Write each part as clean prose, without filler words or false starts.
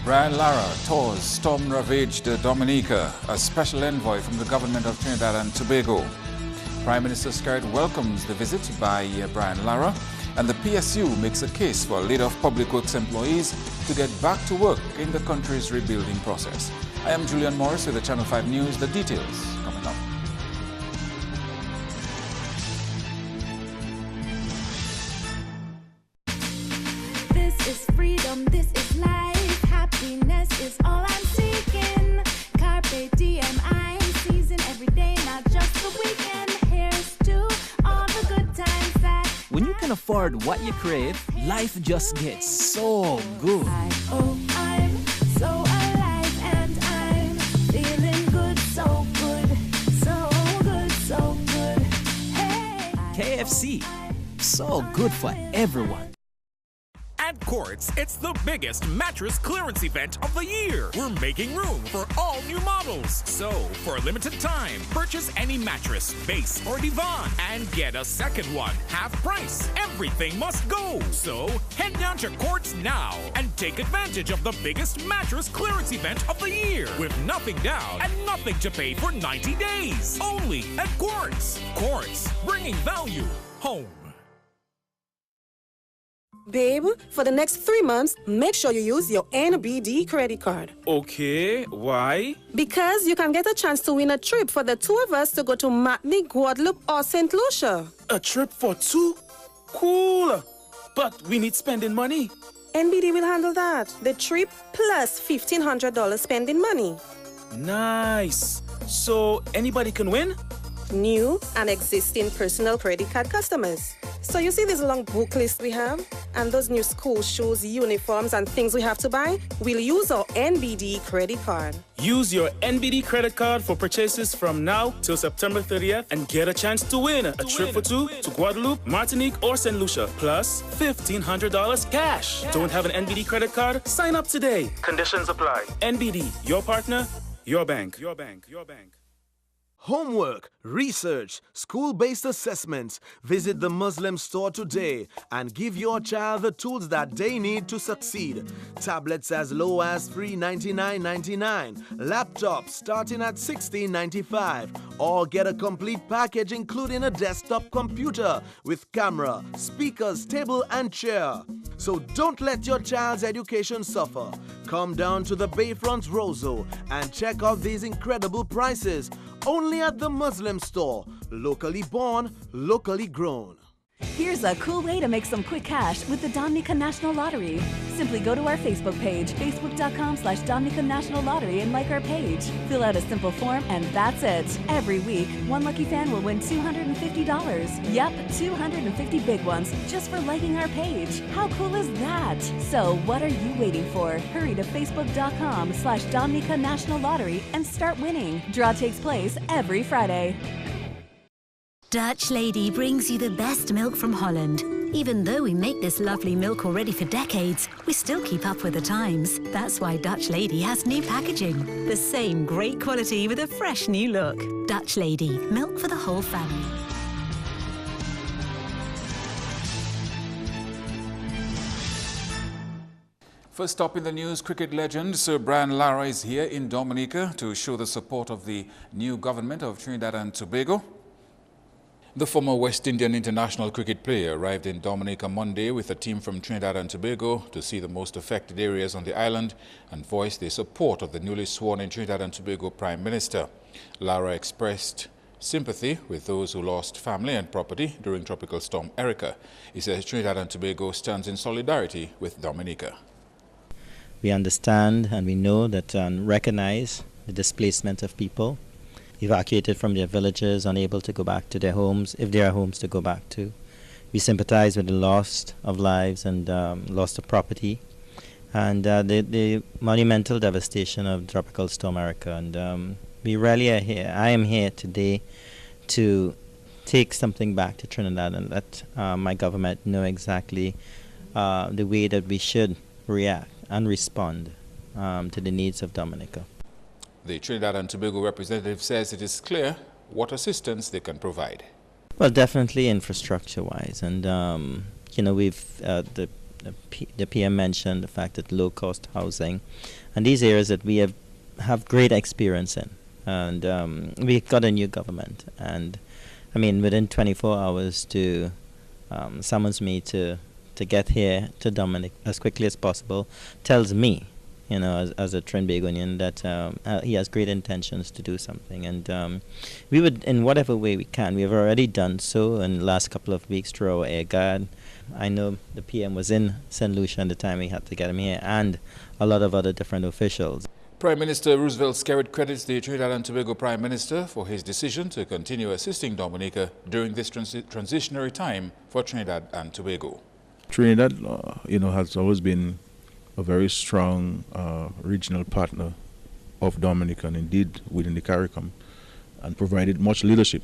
Brian Lara tours storm-ravaged Dominica, a special envoy from the government of Trinidad and Tobago. Prime Minister Skerrit welcomes the visit by Brian Lara, and the PSU makes a case for leader of public works employees to get back to work in the country's rebuilding process. I am Julian Morris with the Channel 5 News. The details coming up. This is freedom, this is life, happiness is all I'm seeking. Carpe diem, I'm seizing every day, not just the weekend. Here's to all the good times that when you can afford what you crave, life just gets so good. I'm so alive and I'm feeling good, so good, so good, so good. Hey, KFC, so good for everyone. At Quartz, it's the biggest mattress clearance event of the year. We're making room for all new models. So, for a limited time, purchase any mattress, base, or divan, and get a second one, half price. Everything must go. So, head down to Quartz now and take advantage of the biggest mattress clearance event of the year with nothing down and nothing to pay for 90 days. Only at Quartz. Quartz, bringing value home. Babe, for the next 3 months, make sure you use your NBD credit card. Okay, why? Because you can get a chance to win a trip for the two of us to go to Marpin, Guadeloupe, or St. Lucia. A trip for two? Cool. But we need spending money. NBD will handle that. The trip plus $1,500 spending money. Nice. So anybody can win? New and existing personal credit card customers. So you see this long book list we have? And those new school shoes, uniforms, and things we have to buy? We'll use our NBD credit card. Use your NBD credit card for purchases from now till September 30th and get a chance to win a trip for two to Guadeloupe, Martinique, or St. Lucia, plus $1,500 cash. Don't have an NBD credit card? Sign up today. Conditions apply. NBD, your partner, your bank. Your bank. Your bank. Homework, research, school-based assessments. Visit the Muslim store today and give your child the tools that they need to succeed. Tablets as low as $399.99, laptops starting at $16.95, or get a complete package including a desktop computer with camera, speakers, table, and chair. So don't let your child's education suffer. Come down to the Bayfront Roseau and check out these incredible prices. Only at the Muslim store. Locally born, locally grown. Here's a cool way to make some quick cash with the Dominica National Lottery. Simply go to our Facebook page, facebook.com/Dominica National Lottery, and like our page. Fill out a simple form and that's it. Every week, one lucky fan will win $250. Yep, 250 big ones just for liking our page. How cool is that? So what are you waiting for? Hurry to facebook.com/Dominica National Lottery and start winning. Draw takes place every Friday. Dutch Lady brings you the best milk from Holland. Even though we make this lovely milk already for decades, we still keep up with the times. That's why Dutch Lady has new packaging. The same great quality with a fresh new look. Dutch Lady, milk for the whole family. First up in the news, cricket legend Sir Brian Lara is here in Dominica to show the support of the new government of Trinidad and Tobago. The former West Indian international cricket player arrived in Dominica Monday with a team from Trinidad and Tobago to see the most affected areas on the island and voice their support of the newly sworn-in Trinidad and Tobago Prime Minister. Lara expressed sympathy with those who lost family and property during Tropical Storm Erica. He says Trinidad and Tobago stands in solidarity with Dominica. We understand and we know that and recognize the displacement of people evacuated from their villages, unable to go back to their homes, if there are homes to go back to. We sympathize with the loss of lives and loss of property and the monumental devastation of Tropical Storm Erica. And we really are here. I am here today to take something back to Trinidad and let my government know exactly the way that we should react and respond to the needs of Dominica. The Trinidad and Tobago representative says it is clear what assistance they can provide. Well, definitely infrastructure-wise, and we've the the PM mentioned the fact that low-cost housing, and these areas that we have great experience in. And we got a new government, and I mean, within 24 hours to summons me to get here to Dominic as quickly as possible tells me, you know, as a Trinbagonian, that he has great intentions to do something. And we would, in whatever way we can, we have already done so in the last couple of weeks through our air guard. I know the PM was in St. Lucia at the time we had to get him here, and a lot of other different officials. Prime Minister Roosevelt Skerrit credits the Trinidad and Tobago Prime Minister for his decision to continue assisting Dominica during this transitionary time for Trinidad and Tobago. Trinidad, has always been a very strong regional partner of Dominica, and indeed within the CARICOM, and provided much leadership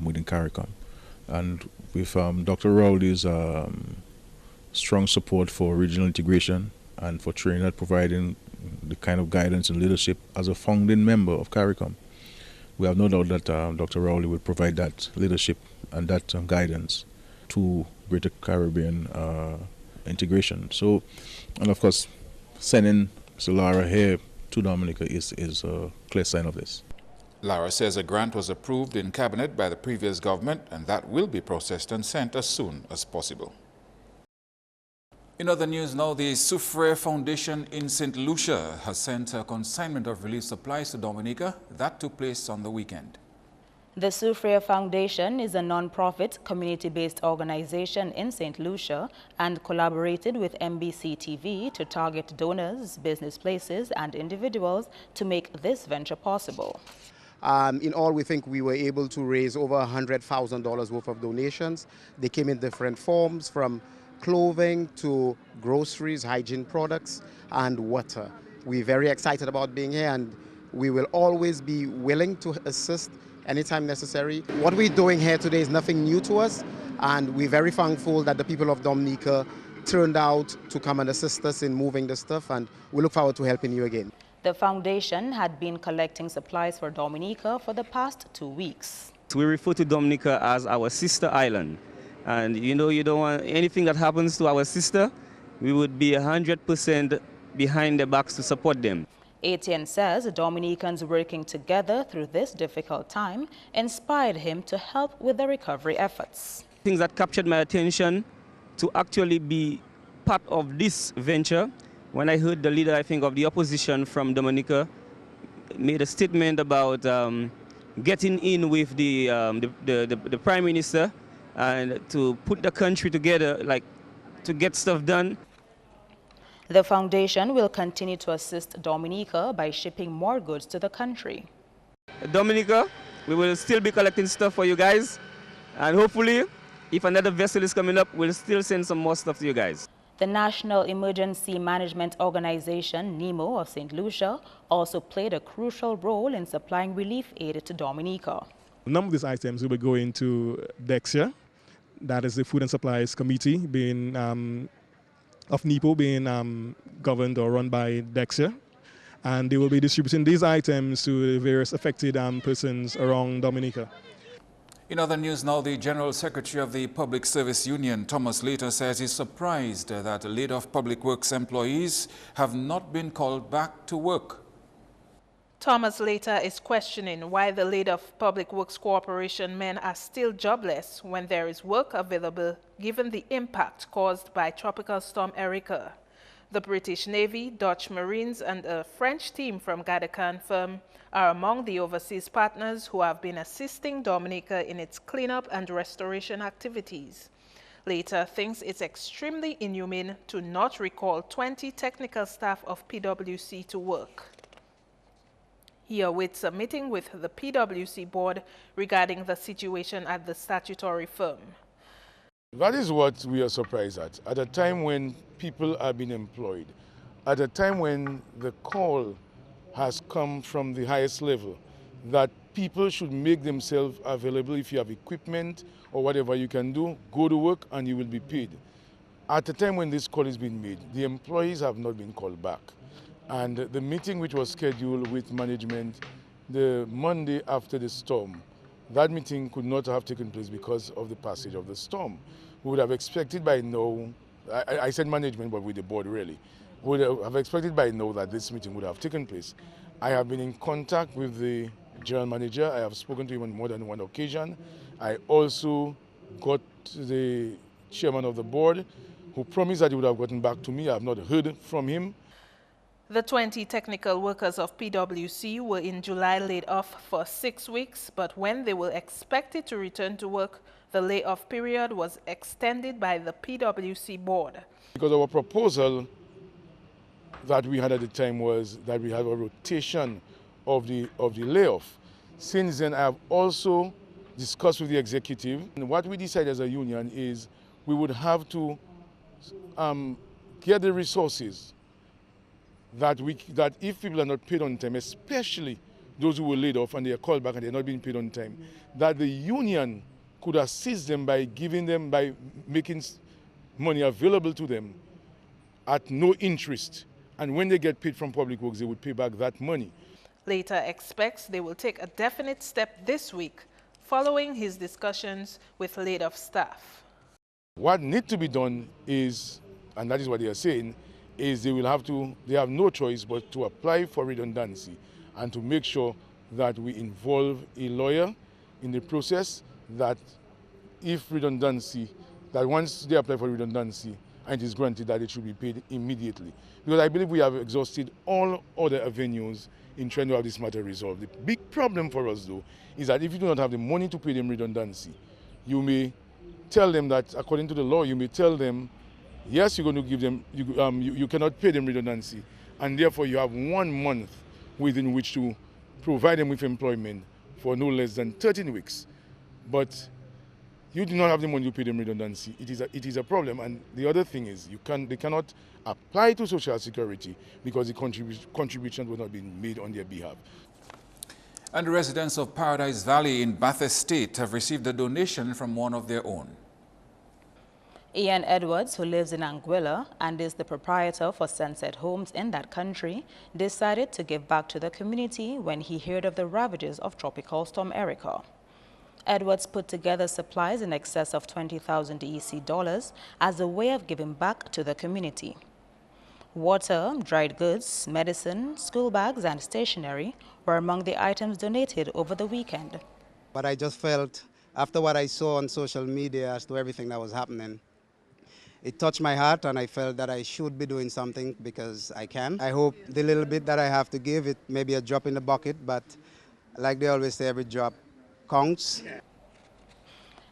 within CARICOM. And with Dr. Rowley's strong support for regional integration and for Trinidad providing the kind of guidance and leadership as a founding member of CARICOM, we have no doubt that Dr. Rowley will provide that leadership and that guidance to Greater Caribbean integration. So, and of course, sending Mr. Lara here to Dominica is a clear sign of this. Lara says a grant was approved in Cabinet by the previous government, and that will be processed and sent as soon as possible. In other news now, the Soufriere Foundation in St. Lucia has sent a consignment of relief supplies to Dominica. That took place on the weekend. The Soufriere Foundation is a non-profit, community-based organization in St. Lucia and collaborated with MBC TV to target donors, business places, and individuals to make this venture possible. In all, we think we were able to raise over $100,000 worth of donations. They came in different forms, from clothing to groceries, hygiene products, and water. We're very excited about being here, and we will always be willing to assist anytime necessary. What we're doing here today is nothing new to us, and we're very thankful that the people of Dominica turned out to come and assist us in moving the stuff, and we look forward to helping you again. The foundation had been collecting supplies for Dominica for the past 2 weeks. We refer to Dominica as our sister island. And you don't want anything that happens to our sister, we would be 100% behind their backs to support them. Etienne says Dominicans working together through this difficult time inspired him to help with the recovery efforts. Things that captured my attention to actually be part of this venture, when I heard the leader, I think, of the opposition from Dominica made a statement about getting in with the Prime Minister and to put the country together, like to get stuff done. The foundation will continue to assist Dominica by shipping more goods to the country. Dominica, we will still be collecting stuff for you guys, and hopefully, if another vessel is coming up, we'll still send some more stuff to you guys. The National Emergency Management Organization, NEMO, of St. Lucia, also played a crucial role in supplying relief aid to Dominica. A number of these items will be going to Dexia, that is the Food and Supplies Committee of NEPO, being governed or run by Dexia. And they will be distributing these items to the various affected persons around Dominica. In other news now, the General Secretary of the Public Service Union, Thomas Later, says he's surprised that laid-off public works employees have not been called back to work. Thomas Later is questioning why the laid-off Public Works Corporation men are still jobless when there is work available, given the impact caused by Tropical Storm Erika. The British Navy, Dutch Marines, and a French team from Gadakan firm are among the overseas partners who have been assisting Dominica in its cleanup and restoration activities. Later thinks it's extremely inhumane to not recall 20 technical staff of PwC to work. He awaits a meeting with the PwC board regarding the situation at the statutory firm. That is what we are surprised at a time when people are being employed, at a time when the call has come from the highest level, that people should make themselves available. If you have equipment or whatever you can do, go to work and you will be paid. At the time when this call is being made, the employees have not been called back. And the meeting which was scheduled with management the Monday after the storm, that meeting could not have taken place because of the passage of the storm. We would have expected by now I said management, but with the board really, would have expected by now that this meeting would have taken place. I have been in contact with the general manager. I have spoken to him on more than one occasion. I also got the chairman of the board, who promised that he would have gotten back to me. I have not heard from him. The 20 technical workers of PwC were in July laid off for 6 weeks, but when they were expected to return to work, the layoff period was extended by the PwC board. Because our proposal that we had at the time was that we have a rotation of the layoff. Since then, I have also discussed with the executive, and what we decided as a union is we would have to get the resources that if people are not paid on time, especially those who were laid off and they are called back and they're not being paid on time, that the union could assist them by making money available to them at no interest. And when they get paid from public works, they would pay back that money. Later expects they will take a definite step this week following his discussions with laid-off staff. What needs to be done is, and that is what they are saying, is they have no choice but to apply for redundancy and to make sure that we involve a lawyer in the process, that if redundancy, that once they apply for redundancy and it is granted, that it should be paid immediately. Because I believe we have exhausted all other avenues in trying to have this matter resolved. The big problem for us, though, is that if you do not have the money to pay them redundancy, you may tell them that, according to the law, you may tell them, yes, you're going to give them, you cannot pay them redundancy, and therefore you have 1 month within which to provide them with employment for no less than 13 weeks. But you do not have the money to pay them redundancy. It is a problem. And the other thing is they cannot apply to Social Security because the contributions were not being made on their behalf. And the residents of Paradise Valley in Bath Estate have received a donation from one of their own. Ian Edwards, who lives in Anguilla and is the proprietor for Sunset Homes in that country, decided to give back to the community when he heard of the ravages of Tropical Storm Erica. Edwards put together supplies in excess of 20,000 EC dollars as a way of giving back to the community. Water, dried goods, medicine, school bags and stationery were among the items donated over the weekend. But I just felt, after what I saw on social media as to everything that was happening, it touched my heart, and I felt that I should be doing something because I can. I hope the little bit that I have to give, it may be a drop in the bucket, but like they always say, every drop counts.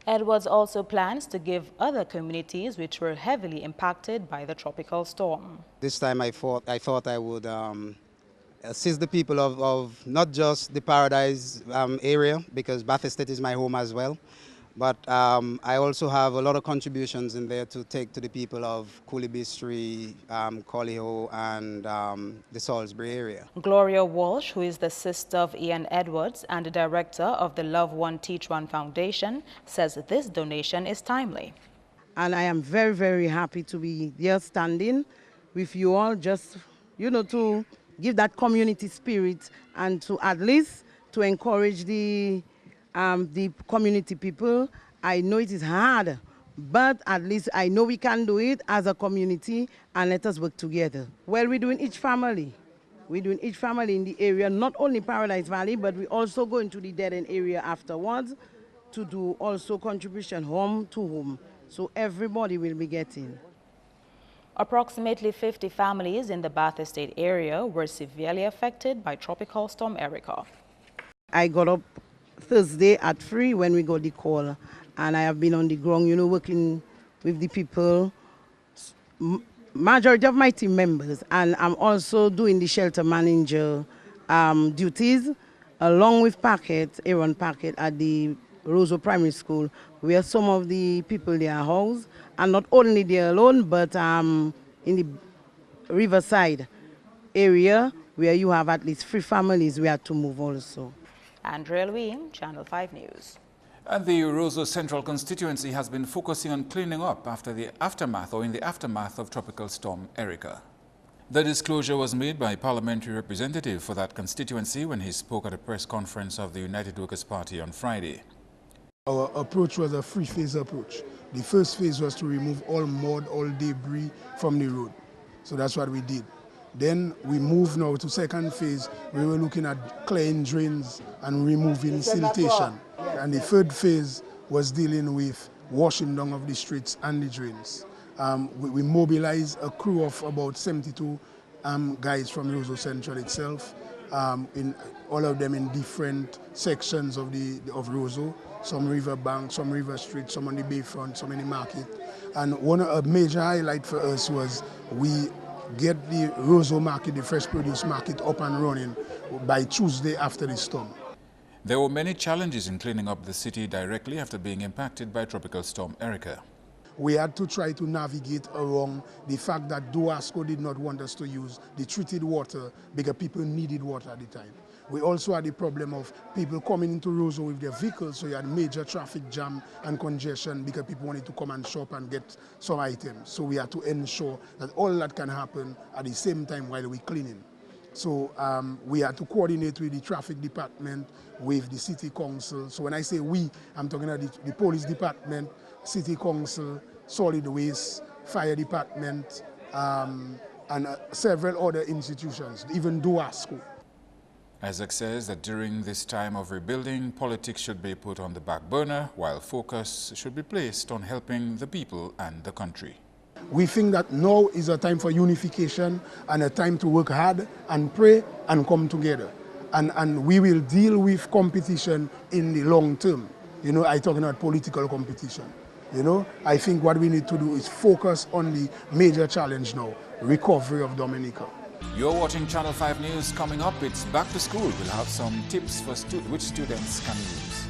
Edwards also plans to give other communities which were heavily impacted by the tropical storm. This time I thought I would assist the people of not just the Paradise area, because Bath Estate is my home as well, but I also have a lot of contributions in there to take to the people of Coolibistry, Colliho, and the Salisbury area. Gloria Walsh, who is the sister of Ian Edwards and the director of the Love One Teach One Foundation, says this donation is timely. And I am very, very happy to be here standing with you all, just, to give that community spirit and to at least to encourage the community people. I know it is hard, but at least I know we can do it as a community, and let us work together. Well, we're doing each family. We're doing each family in the area, not only Paradise Valley, but we also go into the dead end area afterwards to do also contribution home to home. So everybody will be getting. Approximately 50 families in the Bath Estate area were severely affected by Tropical Storm Erica. I got up Thursday at 3 when we got the call, and I have been on the ground, working with the people, majority of my team members, and I'm also doing the shelter manager duties along with Aaron Packet at the Roseau Primary School, where some of the people they are housed, and not only there alone, but in the Riverside area, where you have at least 3 families we had to move also. Andrea Louis, Channel 5 News. And the Roseau Central Constituency has been focusing on cleaning up in the aftermath of Tropical Storm Erica. The disclosure was made by a parliamentary representative for that constituency when he spoke at a press conference of the United Workers' Party on Friday. Our approach was a three-phase approach. The first phase was to remove all mud, all debris from the road. So that's what we did. Then we moved now to second phase. We were looking at clearing drains and removing siltation. And the third phase was dealing with washing down of the streets and the drains. We mobilized a crew of about 72 guys from Roseau Central itself, in all of them in different sections of Roseau. Some river bank, some river street, some on the bayfront, some in the market. And a major highlight for us was we get the Roseau market, the fresh produce market, up and running by Tuesday after the storm. There were many challenges in cleaning up the city directly after being impacted by Tropical Storm Erica. We had to try to navigate around the fact that Doasco did not want us to use the treated water because people needed water at the time. We also had the problem of people coming into Roseau with their vehicles, so you had major traffic jam and congestion because people wanted to come and shop and get some items. So we had to ensure that all that can happen at the same time while we're cleaning. So we had to coordinate with the traffic department, with the city council. So when I say we, I'm talking about the police department, city council, solid waste, fire department, and several other institutions, even Doasco. Isaac says that during this time of rebuilding, politics should be put on the back burner, while focus should be placed on helping the people and the country. We think that now is a time for unification and a time to work hard and pray and come together. And we will deal with competition in the long term. You know, I'm talking about political competition. You know, I think what we need to do is focus on the major challenge now, recovery of Dominica. You're watching Channel 5 News. Coming up, it's back to school. We'll have some tips for which students can use.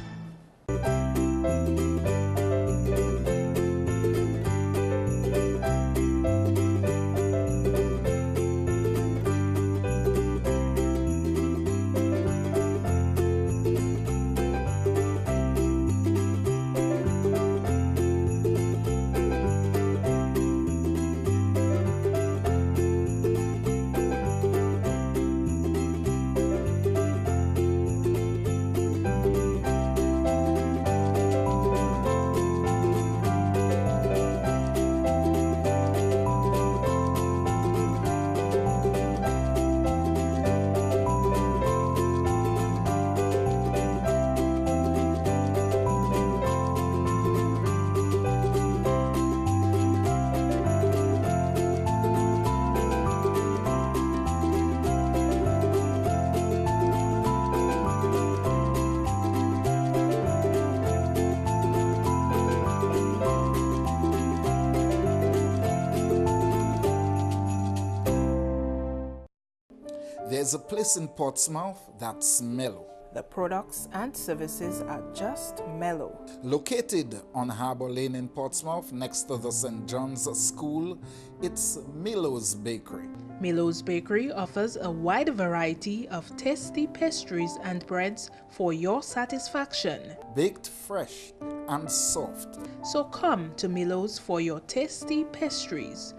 There's a place in Portsmouth that's mellow. The products and services are just mellow. Located on Harbour Lane in Portsmouth, next to the St. John's School, it's Milo's Bakery. Milo's Bakery offers a wide variety of tasty pastries and breads for your satisfaction. Baked fresh and soft. So come to Milo's for your tasty pastries.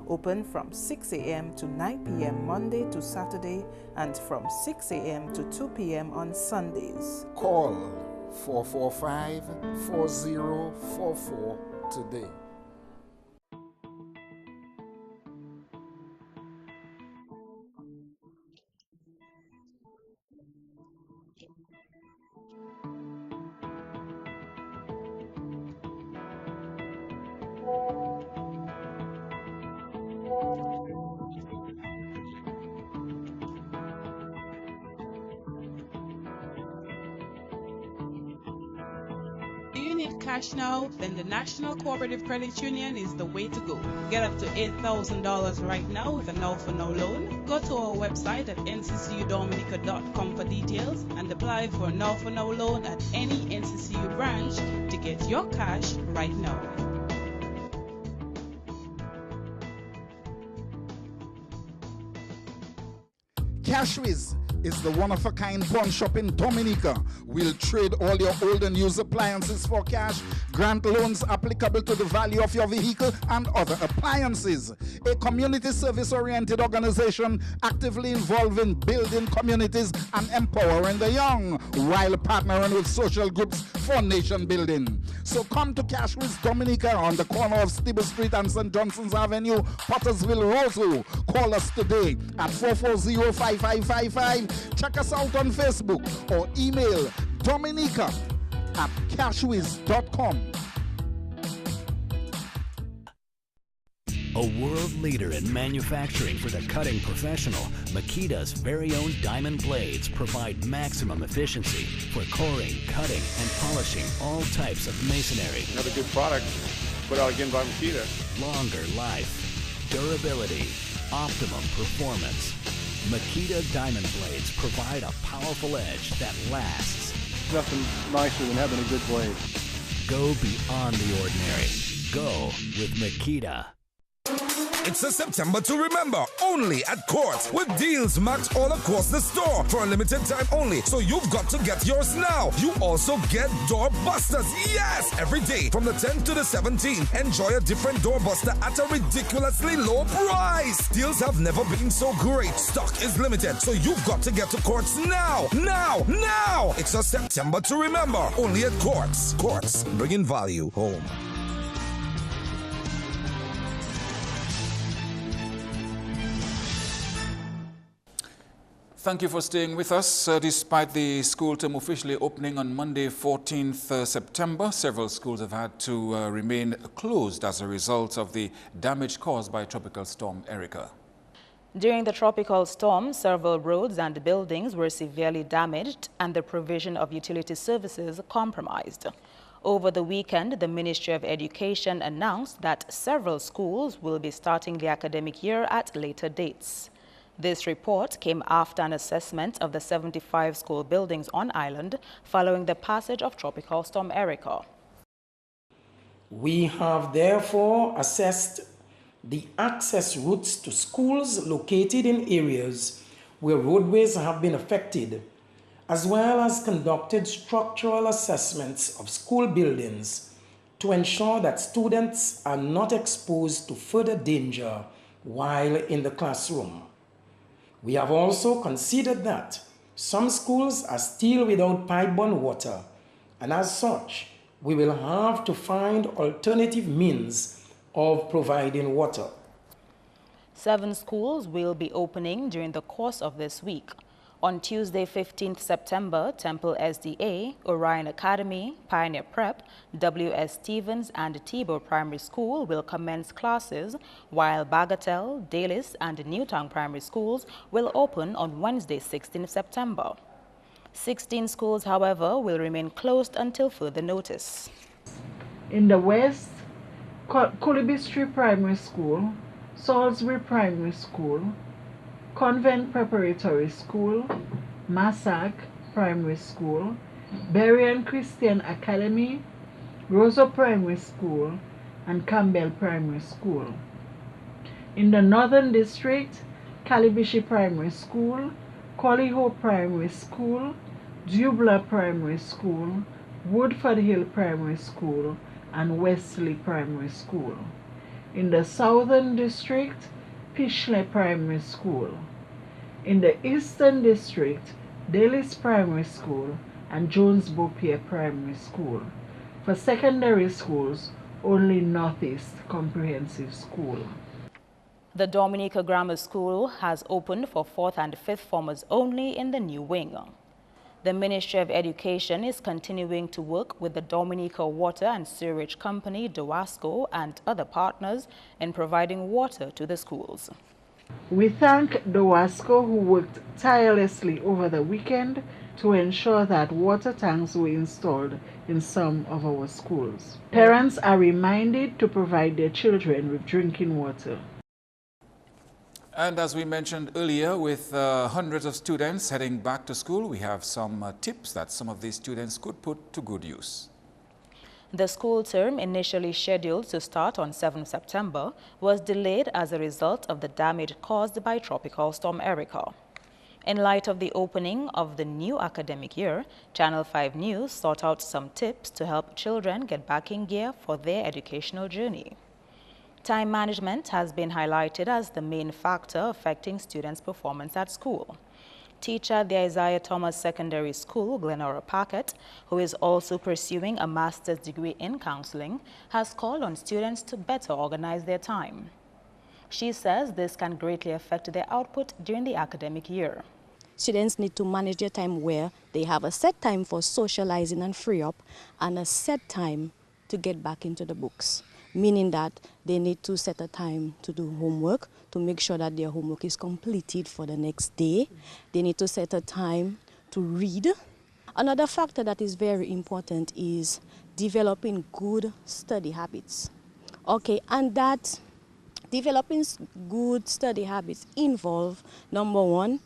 Open from 6 a.m. to 9 p.m. Monday to Saturday and from 6 a.m. to 2 p.m. on Sundays. Call 445-4044 today. Cash now, then the National Cooperative Credit Union is the way to go. Get up to $8,000 right now with a Now for Now loan. Go to our website at nccudominica.com for details and apply for a Now for Now loan at any NCCU branch to get your cash right now. Cashwiz is the one-of-a-kind pawn shop in Dominica. We'll trade all your old and used appliances for cash. grant loans applicable to the value of your vehicle and other appliances. A community service-oriented organization actively involved in building communities and empowering the young while partnering with social groups for nation building. So come to Cashwiz Dominica on the corner of Stibble Street and St. Johnson's Avenue, Pottersville, Roseau. Call us today at 440-5555. Check us out on Facebook or email dominica@cashwiz.com. A world leader in manufacturing for the cutting professional, Makita's very own diamond blades provide maximum efficiency for coring, cutting, and polishing all types of masonry. Another good product put out again by Makita. Longer life, durability, optimum performance. Makita diamond blades provide a powerful edge that lasts. Nothing nicer than having a good blade. Go beyond the ordinary. Go with Makita. It's a September to remember, only at Courts, with deals max all across the store for a limited time only. So you've got to get yours now. You also get door busters. Yes! Every day from the 10th to the 17th, enjoy a different door buster at a ridiculously low price. Deals have never been so great. Stock is limited, so you've got to get to Courts now. Now! Now! It's a September to remember, only at Courts. Courts, bringing value home. Thank you for staying with us. Despite the school term officially opening on Monday, 14th September, several schools have had to remain closed as a result of the damage caused by Tropical Storm Erica. During the tropical storm, several roads and buildings were severely damaged and the provision of utility services compromised. Over the weekend, the Ministry of Education announced that several schools will be starting the academic year at later dates. This report came after an assessment of the 75 school buildings on island following the passage of Tropical Storm Erica. We have therefore assessed the access routes to schools located in areas where roadways have been affected, as well as conducted structural assessments of school buildings to ensure that students are not exposed to further danger while in the classroom. We have also considered that some schools are still without pipe-borne water, and as such, we will have to find alternative means of providing water. 7 schools will be opening during the course of this week. On Tuesday, 15th September, Temple SDA, Orion Academy, Pioneer Prep, W.S. Stevens, and Tebow Primary School will commence classes, while Bagatelle, Dalis, and Newtown Primary Schools will open on Wednesday, 16th September. 16 schools, however, will remain closed until further notice. In the west, Culibistry Primary School, Salisbury Primary School, Convent Preparatory School, Massac Primary School, Berrien Christian Academy, Roseau Primary School, and Campbell Primary School. In the Northern District, Calibishi Primary School, Collyho Primary School, Dubla Primary School, Woodford Hill Primary School, and Wesley Primary School. In the Southern District, Pishley Primary School. In the Eastern District, Dalis Primary School and Jones Bopier Primary School. For secondary schools, only Northeast Comprehensive School. The Dominica Grammar School has opened for 4th and 5th formers only in the new wing. The Ministry of Education is continuing to work with the Dominica Water and Sewerage Company, DOWASCO, and other partners in providing water to the schools. We thank DOWASCO, who worked tirelessly over the weekend to ensure that water tanks were installed in some of our schools. Parents are reminded to provide their children with drinking water. And as we mentioned earlier, with hundreds of students heading back to school, we have some tips that some of these students could put to good use. The school term, initially scheduled to start on 7 September, was delayed as a result of the damage caused by Tropical Storm Erica. In light of the opening of the new academic year, Channel 5 News sought out some tips to help children get back in gear for their educational journey. Time management has been highlighted as the main factor affecting students' performance at school. Teacher at the Isaiah Thomas Secondary School, Glenora Packett, who is also pursuing a master's degree in counseling, has called on students to better organize their time. She says this can greatly affect their output during the academic year. Students need to manage their time where they have a set time for socializing and free up and a set time to get back into the books, meaning that they need to set a time to do homework to make sure that their homework is completed for the next day. They need to set a time to read. Another factor that is very important is developing good study habits. Okay, and that developing good study habits involve, number one,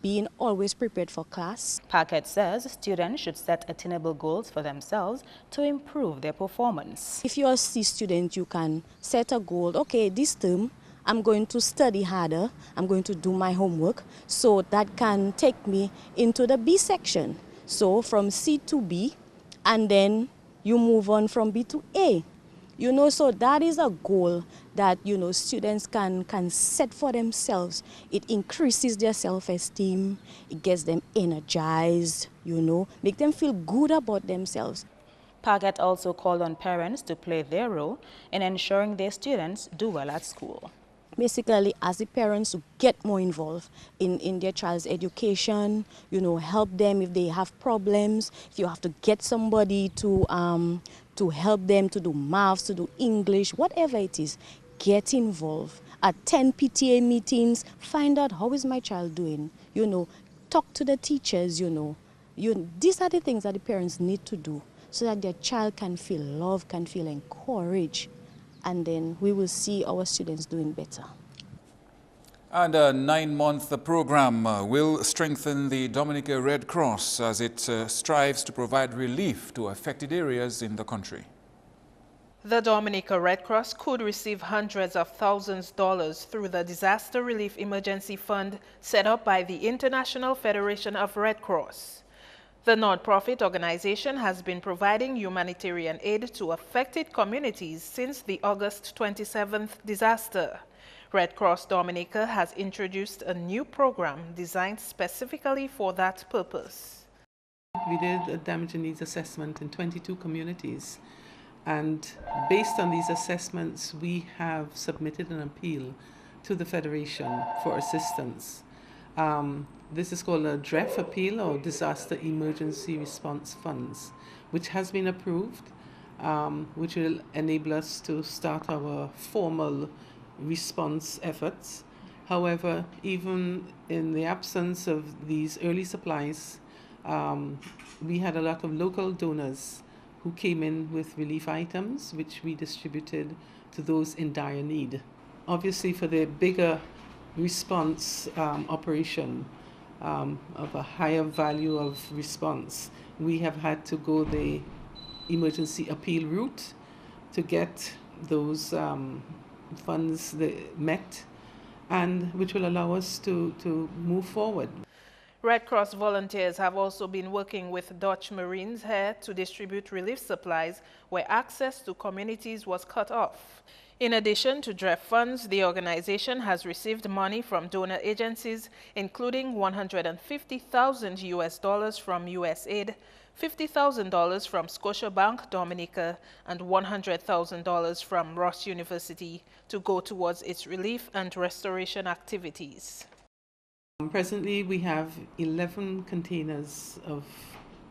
being always prepared for class. Packett says students should set attainable goals for themselves to improve their performance. If you're a C student, you can set a goal. Okay, this term, I'm going to study harder. I'm going to do my homework. So that can take me into the B section. So from C to B, and then you move on from B to A. You know, so that is a goal that, you know, students can set for themselves. It increases their self-esteem, it gets them energized, you know, make them feel good about themselves. Packett also called on parents to play their role in ensuring their students do well at school. Basically, as the parents, to get more involved in their child's education, you know, help them if they have problems. If you have to get somebody to help them to do maths, to do English, whatever it is, get involved. Attend PTA meetings, find out how is my child doing, you know, talk to the teachers, you know. These are the things that the parents need to do so that their child can feel loved, can feel encouraged, and then we will see our students doing better. And a 9-month program will strengthen the Dominica Red Cross as it strives to provide relief to affected areas in the country. The Dominica Red Cross could receive hundreds of thousands of dollars through the Disaster Relief Emergency Fund set up by the International Federation of Red Cross. The non-profit organization has been providing humanitarian aid to affected communities since the August 27th disaster. Red Cross Dominica has introduced a new program designed specifically for that purpose. We did a damage and needs assessment in 22 communities, and based on these assessments we have submitted an appeal to the Federation for assistance. This is called a DREF appeal, or Disaster Emergency Response Funds, which has been approved, which will enable us to start our formal response efforts. However, even in the absence of these early supplies, we had a lot of local donors who came in with relief items, which we distributed to those in dire need. Obviously, for the bigger response operation of a higher value of response, we have had to go the emergency appeal route to get those funds met, and which will allow us to move forward. Red Cross volunteers have also been working with Dutch Marines here to distribute relief supplies where access to communities was cut off. In addition to DREF funds, the organization has received money from donor agencies, including $150,000 from USAID, $50,000 from Scotiabank Dominica, and $100,000 from Ross University to go towards its relief and restoration activities. Presently, we have 11 containers of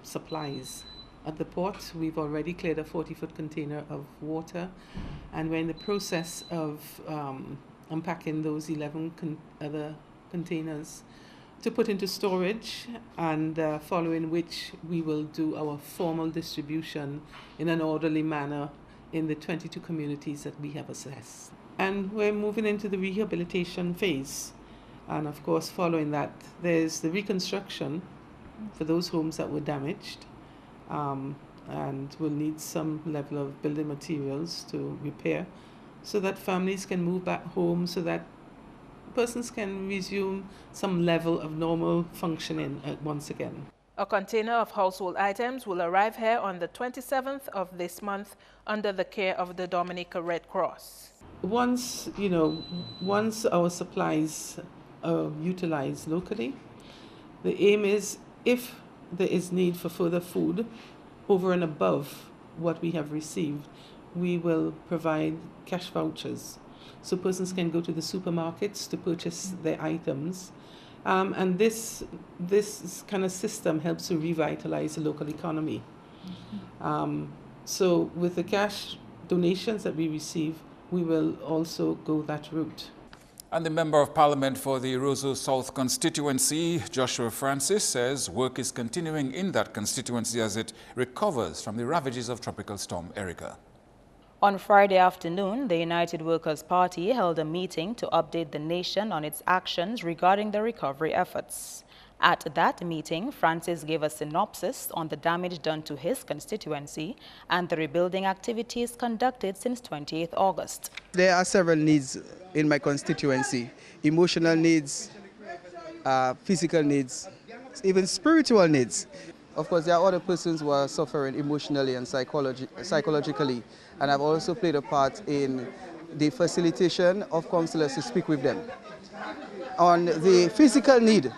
supplies. At the port, we've already cleared a 40-foot container of water, and we're in the process of unpacking those 11 other containers to put into storage, and following which we will do our formal distribution in an orderly manner in the 22 communities that we have assessed. And we're moving into the rehabilitation phase. And of course, following that, there's the reconstruction for those homes that were damaged, and will need some level of building materials to repair so that families can move back home, so that persons can resume some level of normal functioning once again. A container of household items will arrive here on the 27th of this month under the care of the Dominica Red Cross. Once our supplies are utilized locally, the aim is, if there is need for further food over and above what we have received, we will provide cash vouchers so persons can go to the supermarkets to purchase their items. And this kind of system helps to revitalize the local economy. So with the cash donations that we receive, we will also go that route. And the Member of Parliament for the Roseau South constituency, Joshua Francis, says work is continuing in that constituency as it recovers from the ravages of Tropical Storm Erica. On Friday afternoon, the United Workers' Party held a meeting to update the nation on its actions regarding the recovery efforts. At that meeting, Francis gave a synopsis on the damage done to his constituency and the rebuilding activities conducted since 28th August. There are several needs in my constituency: emotional needs, physical needs, even spiritual needs. Of course, there are other persons who are suffering emotionally and psychologically, and I've also played a part in the facilitation of councillors to speak with them. On the physical need,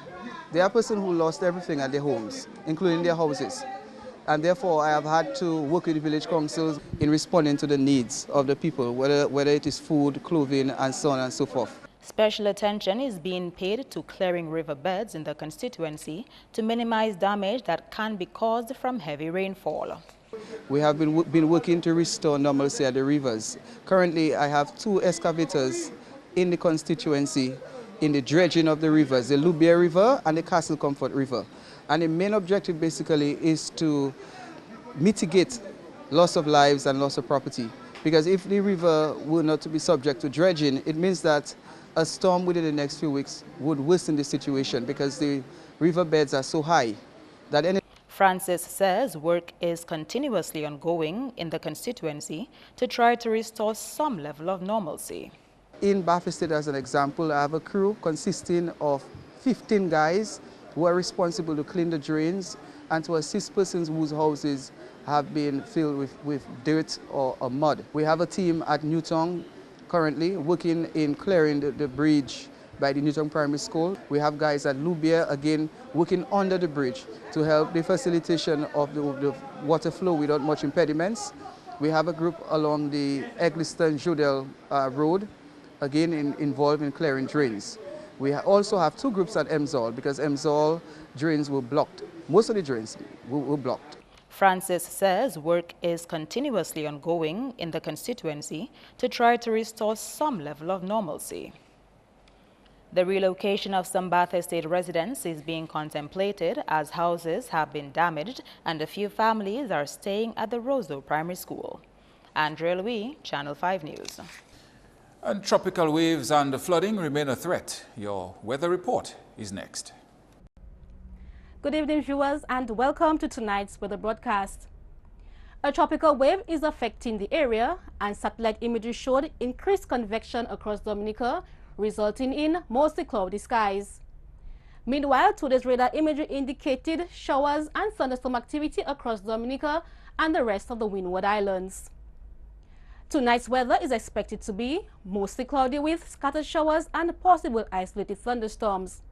there are persons who lost everything at their homes, including their houses, and therefore I have had to work with the village councils in responding to the needs of the people, whether it is food, clothing, and so on and so forth. Special attention is being paid to clearing riverbeds in the constituency to minimize damage that can be caused from heavy rainfall. We have been working to restore normalcy at the rivers. Currently, I have 2 excavators in the constituency in the dredging of the rivers, the Lucia River and the Castle Comfort River. And the main objective basically is to mitigate loss of lives and loss of property. Because if the river were not to be subject to dredging, it means that a storm within the next few weeks would worsen the situation because the riverbeds are so high that any... Francis says work is continuously ongoing in the constituency to try to restore some level of normalcy. In Baffin State, as an example, I have a crew consisting of 15 guys who are responsible to clean the drains and to assist persons whose houses have been filled with dirt or mud. We have a team at Newtown currently working in clearing the bridge by the Newtown Primary School. We have guys at Lucia again working under the bridge to help the facilitation of the water flow without much impediments. We have a group along the Eggleston-Jodel Road, again involved in clearing drains. We also have 2 groups at Emsall because Emsall drains were blocked. Most of the drains were blocked. Francis says work is continuously ongoing in the constituency to try to restore some level of normalcy. The relocation of some Bath Estate residents is being contemplated as houses have been damaged and a few families are staying at the Roseau Primary School. Andrea Louis, Channel 5 News. And tropical waves and flooding remain a threat. Your weather report is next. Good evening, viewers, and welcome to tonight's weather broadcast. A tropical wave is affecting the area, and satellite imagery showed increased convection across Dominica, resulting in mostly cloudy skies. Meanwhile, today's radar imagery indicated showers and thunderstorm activity across Dominica and the rest of the Windward Islands. Tonight's weather is expected to be mostly cloudy with scattered showers and possible isolated thunderstorms.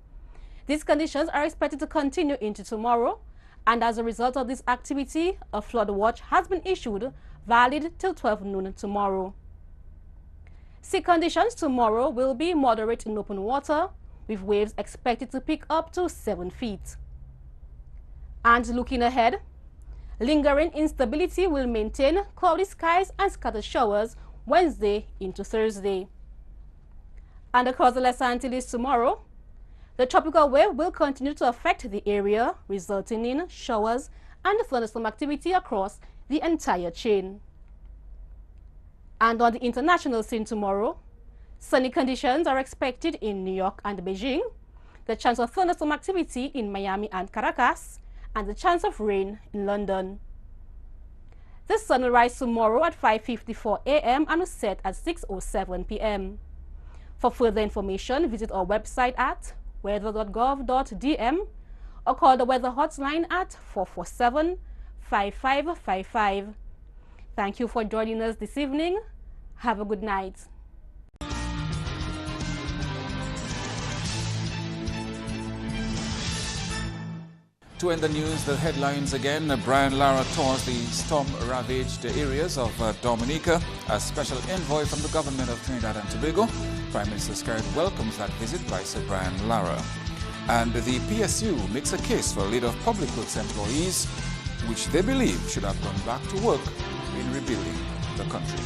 These conditions are expected to continue into tomorrow, and as a result of this activity, a flood watch has been issued, valid till 12 noon tomorrow. Sea conditions tomorrow will be moderate in open water, with waves expected to pick up to 7 feet. And looking ahead, lingering instability will maintain cloudy skies and scattered showers Wednesday into Thursday. And across the Lesser Antilles tomorrow, the tropical wave will continue to affect the area, resulting in showers and thunderstorm activity across the entire chain. And on the international scene tomorrow, sunny conditions are expected in New York and Beijing, the chance of thunderstorm activity in Miami and Caracas, and the chance of rain in London. The sun will rise tomorrow at 5:54 a.m. and will set at 6:07 p.m. For further information, visit our website at weather.gov.dm or call the weather hotline at 447-5555. Thank you for joining us this evening. Have a good night. To end the news, the headlines again. Brian Lara tours the storm-ravaged areas of Dominica as special envoy from the government of Trinidad and Tobago. Prime Minister Skerrit welcomes that visit by Sir Brian Lara. And the PSU makes a case for a leader of public works employees, which they believe should have gone back to work in rebuilding the country.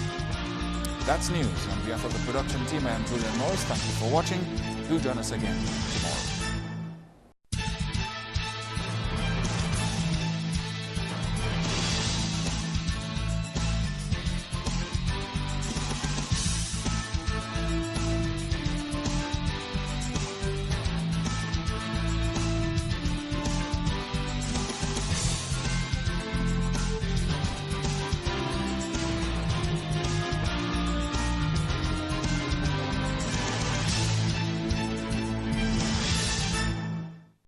That's news. On behalf of the production team, I am Julian Morris. Thank you for watching. Do join us again tomorrow.